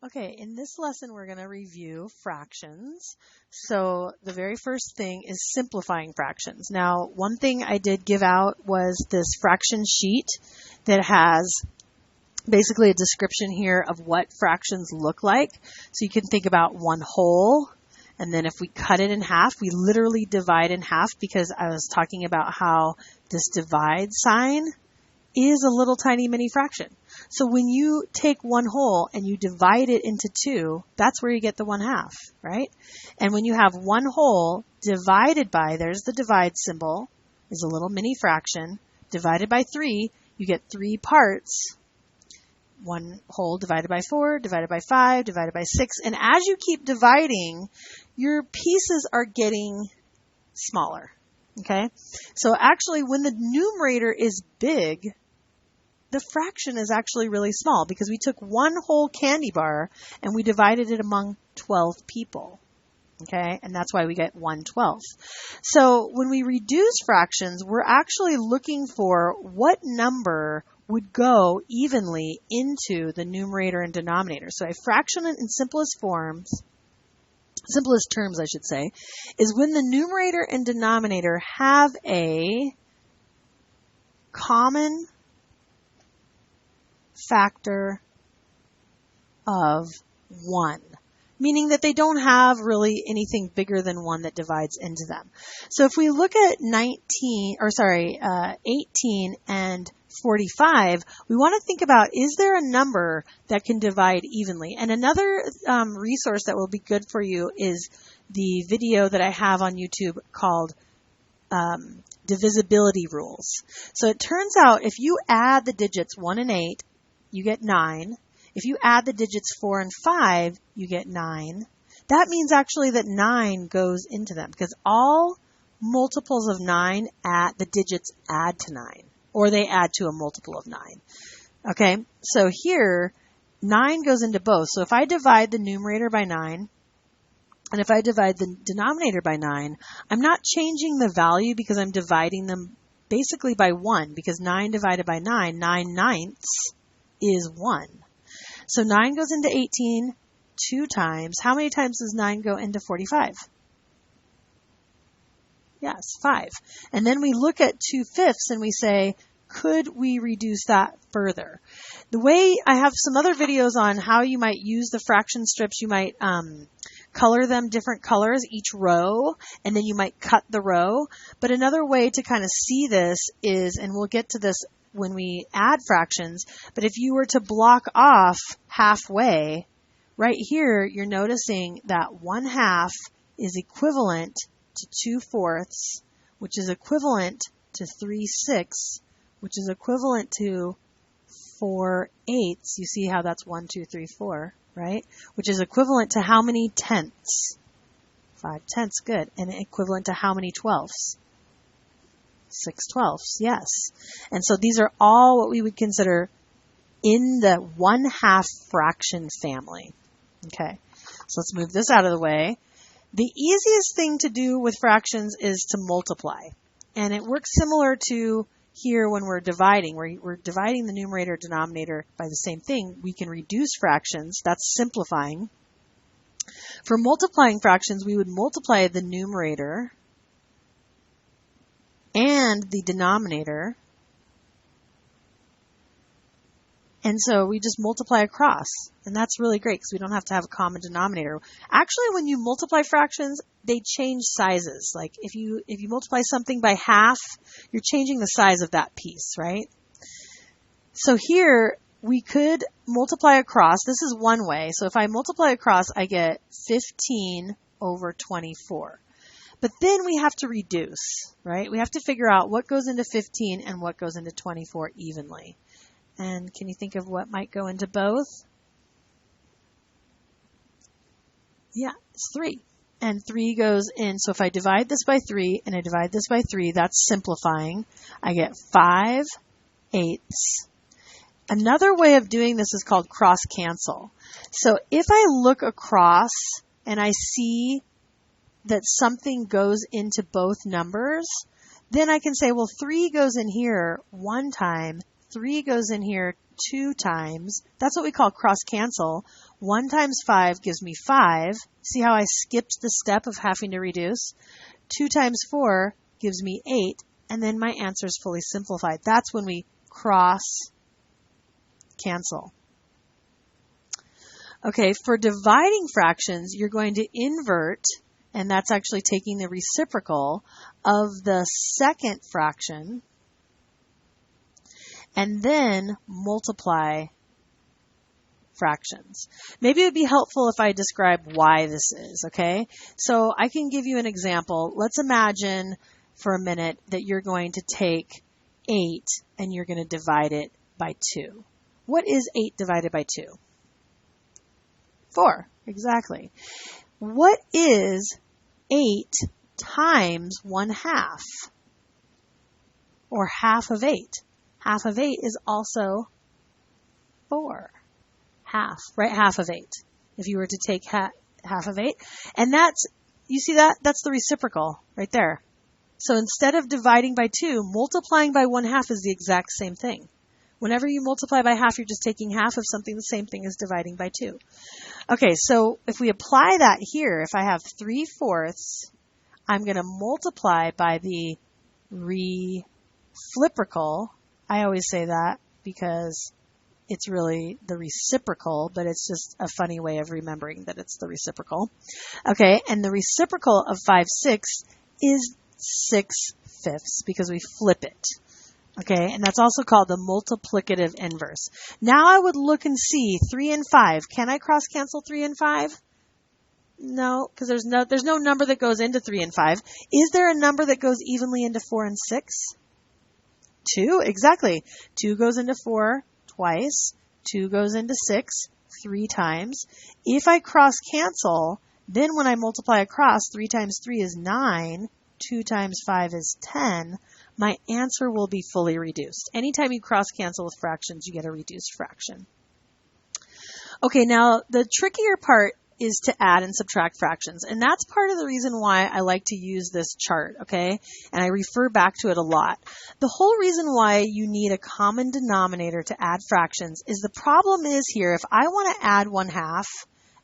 Okay, in this lesson we're going to review fractions. So the very first thing is simplifying fractions. Now, one thing I did give out was this fraction sheet that has basically a description here of what fractions look like. So you can think about one whole, and then if we cut it in half, we literally divide in half, because I was talking about how this divide sign is a little tiny mini fraction. So when you take one whole and you divide it into two, that's where you get the 1/2, right? And when you have one whole divided by, there's the divide symbol, is a little mini fraction, divided by 3, you get 3 parts. One whole divided by 4, divided by 5, divided by 6. And as you keep dividing, your pieces are getting smaller. Okay? So actually, when the numerator is big, the fraction is actually really small, because we took one whole candy bar and we divided it among 12 people. Okay? And that's why we get 1/12. So when we reduce fractions, we're actually looking for what number would go evenly into the numerator and denominator. So a fraction in simplest terms, I should say, is when the numerator and denominator have a common factor of 1, meaning that they don't have really anything bigger than 1 that divides into them. So if we look at 18 and 45, we want to think about, is there a number that can divide evenly? And another resource that will be good for you is the video that I have on YouTube called Divisibility Rules. So it turns out if you add the digits 1 and 8, you get 9. If you add the digits 4 and 5, you get 9. That means actually that 9 goes into them, because all multiples of 9 the digits add to 9, or they add to a multiple of 9. Okay, so here 9 goes into both. So if I divide the numerator by 9, and if I divide the denominator by 9, I'm not changing the value, because I'm dividing them basically by 1, because 9 divided by 9, 9/9 is 1. So 9 goes into 18 2 times. How many times does 9 go into 45? Yes, 5. And then we look at 2/5 and we say, could we reduce that further? The way, I have some other videos on how you might use the fraction strips. You might color them different colors, each row, and then you might cut the row. But another way to kind of see this is, and we'll get to this when we add fractions, but if you were to block off halfway, right here, you're noticing that 1/2 is equivalent to 2/4, which is equivalent to 3/6, which is equivalent to 4/8. You see how that's 1, 2, 3, 4, right? Which is equivalent to how many tenths? 5/10, good. And equivalent to how many 12ths? 6/12, yes. And so these are all what we would consider in the 1/2 fraction family. Okay, so let's move this out of the way. The easiest thing to do with fractions is to multiply. And it works similar to here when we're dividing. We're dividing the numerator and denominator by the same thing. We can reduce fractions. That's simplifying. For multiplying fractions, we would multiply the numerator and the denominator. And so we just multiply across. And that's really great, because we don't have to have a common denominator. Actually, when you multiply fractions, they change sizes. Like if you multiply something by half, you're changing the size of that piece, right? So here we could multiply across. This is one way. So if I multiply across, I get 15 over 24. But then we have to reduce, right? We have to figure out what goes into 15 and what goes into 24 evenly. And can you think of what might go into both? Yeah, it's 3. And 3 goes in. So if I divide this by 3 and I divide this by 3, that's simplifying. I get 5/8. Another way of doing this is called cross cancel. So if I look across and I see that something goes into both numbers, then I can say, well, 3 goes in here 1 time, 3 goes in here 2 times, that's what we call cross cancel. 1 times 5 gives me 5. See how I skipped the step of having to reduce? 2 times 4 gives me 8, and then my answer is fully simplified. That's when we cross cancel. Okay, for dividing fractions, you're going to invert, and that's actually taking the reciprocal of the second fraction, and then multiply fractions. Maybe it would be helpful if I describe why this is, okay? So I can give you an example. Let's imagine for a minute that you're going to take 8 and you're going to divide it by 2. What is 8 divided by 2? 4, exactly. What is 8 times 1/2? Or half of 8? Half of 8 is also 4. Half, right? Half of 8. If you were to take half of 8. And that's, you see that? That's the reciprocal right there. So instead of dividing by 2, multiplying by 1/2 is the exact same thing. Whenever you multiply by half, you're just taking half of something, the same thing as dividing by 2. Okay, so if we apply that here, if I have 3/4, I'm going to multiply by the reciprocal. I always say that because it's really the reciprocal, but it's just a funny way of remembering that it's the reciprocal. Okay, and the reciprocal of 5/6 is 6/5 because we flip it. Okay, and that's also called the multiplicative inverse. Now I would look and see 3 and 5. Can I cross cancel 3 and 5? No, because there's no number that goes into 3 and 5. Is there a number that goes evenly into 4 and 6? 2, exactly. 2 goes into 4 twice. 2 goes into 6 3 times. If I cross cancel, then when I multiply across, 3 times 3 is 9. 2 times 5 is 10. My answer will be fully reduced. Anytime you cross cancel with fractions, you get a reduced fraction. Okay, now the trickier part is to add and subtract fractions, and that's part of the reason why I like to use this chart, okay? And I refer back to it a lot. The whole reason why you need a common denominator to add fractions is the problem is here, if I want to add 1/2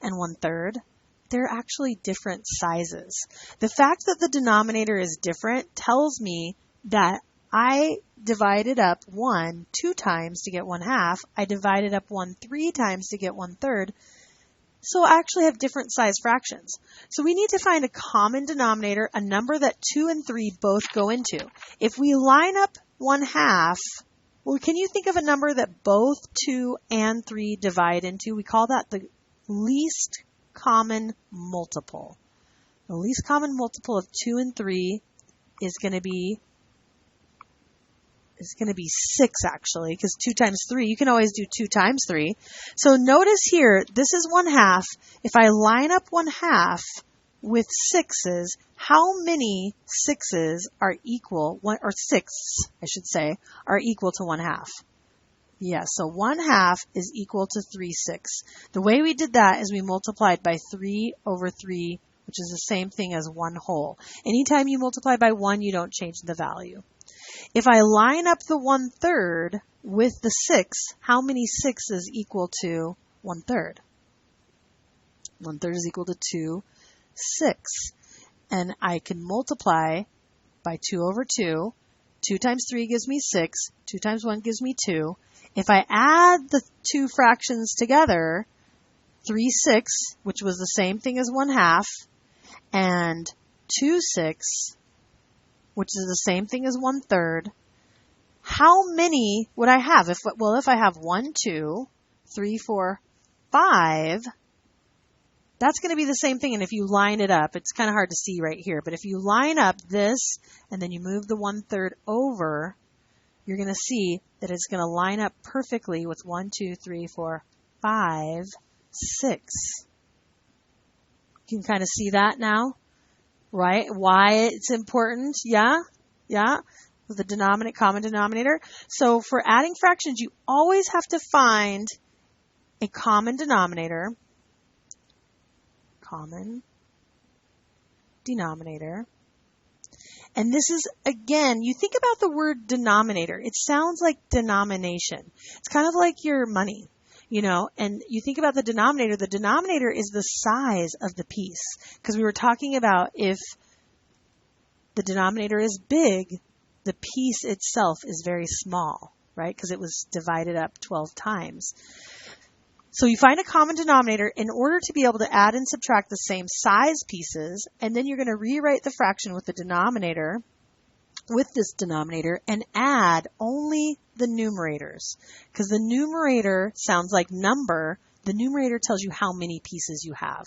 and 1/3, they're actually different sizes. The fact that the denominator is different tells me that I divided up 1 2 times to get 1/2. I divided up 1 3 times to get 1/3. So I actually have different size fractions. So we need to find a common denominator, a number that 2 and 3 both go into. If we line up 1/2, well, can you think of a number that both 2 and 3 divide into? We call that the least common multiple. The least common multiple of 2 and 3 is going to be 6 actually, because 2 times 3, you can always do 2 times 3. So notice here, this is 1/2. If I line up 1/2 with 6's, how many 6's are equal, or 6ths, I should say, are equal to 1/2? Yes, so 1/2 is equal to 3/6. The way we did that is we multiplied by 3 over 3, which is the same thing as 1 whole. Anytime you multiply by 1, you don't change the value. If I line up the 1/3 with the 6, how many 6's equal to 1/3? 1/3 is equal to 2, 6. And I can multiply by 2 over 2. 2 times 3 gives me 6. 2 times 1 gives me 2. If I add the two fractions together, 3/6, which was the same thing as 1/2, and 2/6, which is the same thing as 1/3, how many would I have? If I have 1, 2, 3, 4, 5, that's going to be the same thing. And if you line it up, it's kind of hard to see right here, but if you line up this and then you move the 1/3 over, you're going to see that it's going to line up perfectly with 1, 2, 3, 4, 5, 6. You can kind of see that now, right? Why it's important. Yeah. The common denominator. So for adding fractions, you always have to find a common denominator. And this is, again, you think about the word denominator. It sounds like denomination. It's kind of like your money, you know, and you think about the denominator. The denominator is the size of the piece, because we were talking about if the denominator is big, the piece itself is very small, right? Because it was divided up 12 times. So you find a common denominator in order to be able to add and subtract the same size pieces, and then you're going to rewrite the fraction with the denominator, with this denominator, and add only the numerators. Because the numerator sounds like number, the numerator tells you how many pieces you have.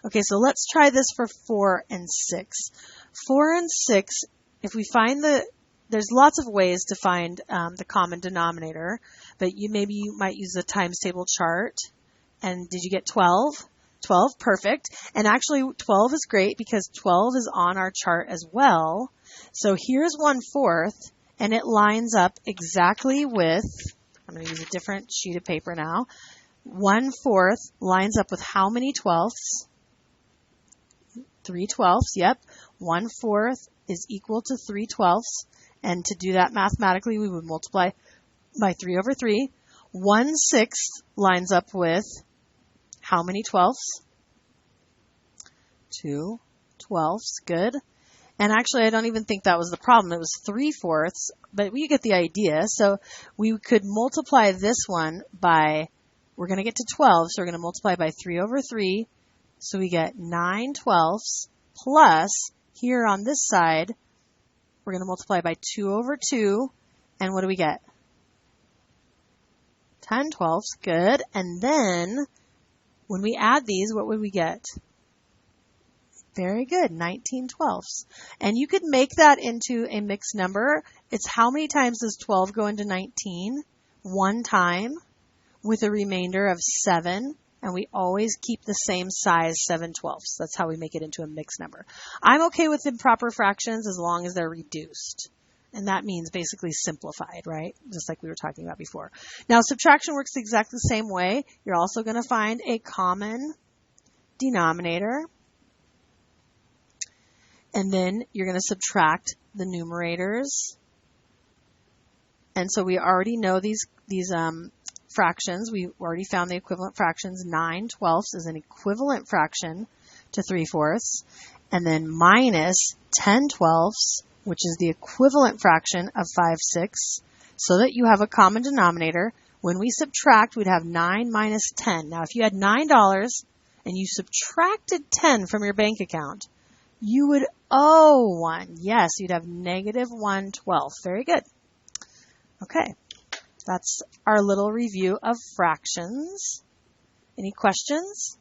Okay, so let's try this for 4 and 6. 4 and 6, if we find there's lots of ways to find the common denominator, but maybe you might use the times table chart. And did you get 12? 12, perfect. And actually 12 is great because 12 is on our chart as well. So here's 1/4, and it lines up exactly with, I'm going to use a different sheet of paper now. 1/4 lines up with how many twelfths? 3/12, yep. 1/4 is equal to 3/12. And to do that mathematically, we would multiply by 3/3. 1/6 lines up with how many twelfths? 2 twelfths, good. And actually, I don't even think that was the problem. It was 3/4, but we get the idea. So we could multiply this one by, we're going to get to 12, so we're going to multiply by 3/3. So we get 9 twelfths plus, here on this side, we're going to multiply by 2/2, and what do we get? 10 twelfths, good. And then, when we add these, what would we get? Very good, 19 twelfths. And you could make that into a mixed number. It's how many times does 12 go into 19? 1 time, with a remainder of 7. And we always keep the same size, 7/12. That's how we make it into a mixed number. I'm okay with improper fractions as long as they're reduced. And that means basically simplified, right? Just like we were talking about before. Now, subtraction works the exact the same way. You're also going to find a common denominator. And then you're going to subtract the numerators. And so we already know these fractions. We already found the equivalent fractions. 9 twelfths is an equivalent fraction to 3/4. And then minus 10 twelfths, which is the equivalent fraction of 5/6, so that you have a common denominator. When we subtract, we'd have 9 minus 10. Now, if you had $9 and you subtracted 10 from your bank account, you would owe 1. Yes, you'd have negative 1/12. Very good. Okay. That's our little review of fractions. Any questions?